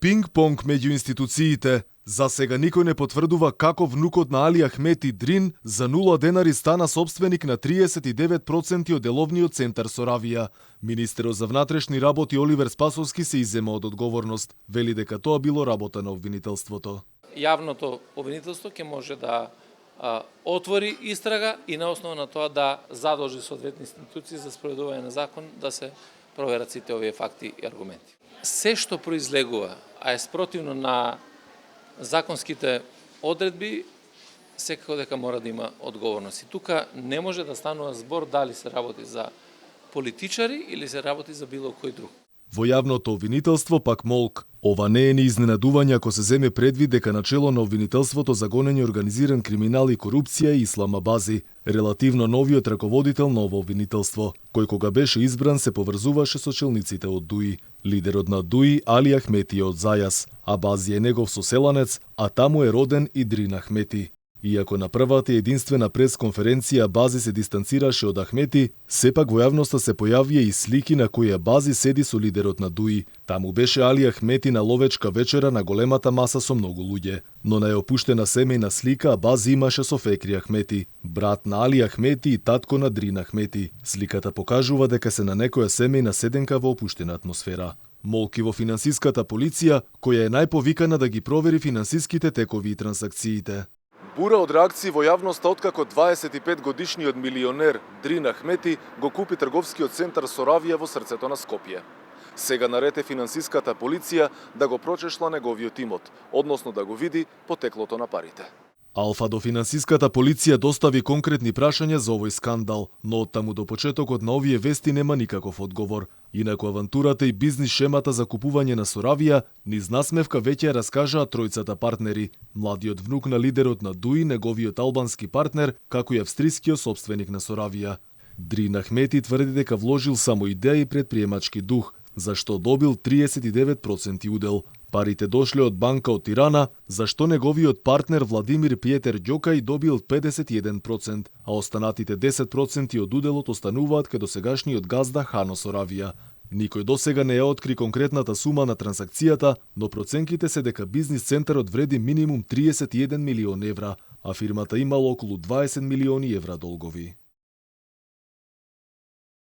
Пинг-понг меѓу институциите. За сега никој не потврдува како внукот на Али Ахмети Дрин за 0 денари стана собственик на 39% од деловниот центар Соравија. Министерот за внатрешни работи Оливер Спасовски се иззема од одговорност. Вели дека тоа било работа на обвинителството. Јавното обвинителство ќе може да отвори истрага и на основа на тоа да задолжи соодветни институции за спроведување на закон да се проверат сите овие факти и аргументи. Се што произлегува, а е спротивно на законските одредби, секако дека мора да има одговорност. И тука не може да станува збор дали се работи за политичари или се работи за било кој друг. Во јавното обвинителство пак молк. Ова не е ни изненадување ако се земе предвид дека начело на обвинителството за гонење организиран криминал и корупција е Ислам Абази, релативно новиот раководител на ово обвинителство, кој кога беше избран се поврзуваше со челниците од ДУИ. Лидерот на ДУИ Али Ахмети е од Зајас, Абази е негов соселанец, а таму е роден и Дрин Ахмети. Иако на првата единствена пресконференција Абази се дистанцираше од Ахмети, сепак во јавноста се појавија и слики на кои Абази седи со лидерот на ДУИ. Таму беше Али Ахмети на ловечка вечера на големата маса со многу луѓе. Но на опуштена семејна слика Абази имаше со Фекри Ахмети, брат на Али Ахмети и татко на Дрин Ахмети. Сликата покажува дека се на некоја семејна седенка во опуштена атмосфера. Молки во финансиската полиција, која е најповикана да ги провери финансиските текови и трансакциите. Бура од реакции во јавноста откако 25-годишниот милионер Дрин Ахмети го купи трговскиот центар Соравија во срцето на Скопје. Сега наред е финансиската полиција да го прочешла неговиот имот, односно да го види потеклото на парите. Алфа до финансиската полиција достави конкретни прашања за овој скандал, но од таму до почетокот на овие вести нема никаков одговор. Инаку авантурата и бизнис шемата за купување на Соравија низ насмевка веќе раскажаа тројцата партнери. Младиот внук на лидерот на ДУИ, неговиот албански партнер, како и австрискиот собственик на Соравија. Дрин Ахмети тврди дека вложил само идеја и предприемачки дух, зашто добил 39% удел. Парите дошле од банка од Тирана, зашто неговиот партнер Владимир Пјетер Ѓокај добил 51%, а останатите 10% од уделот остануваат кај досегашниот газда Хано Соравија. Никој досега не ја откри конкретната сума на трансакцијата, но проценките се дека бизнис центарот вреди минимум 31 милион евра, а фирмата имала околу 20 милиони евра долгови.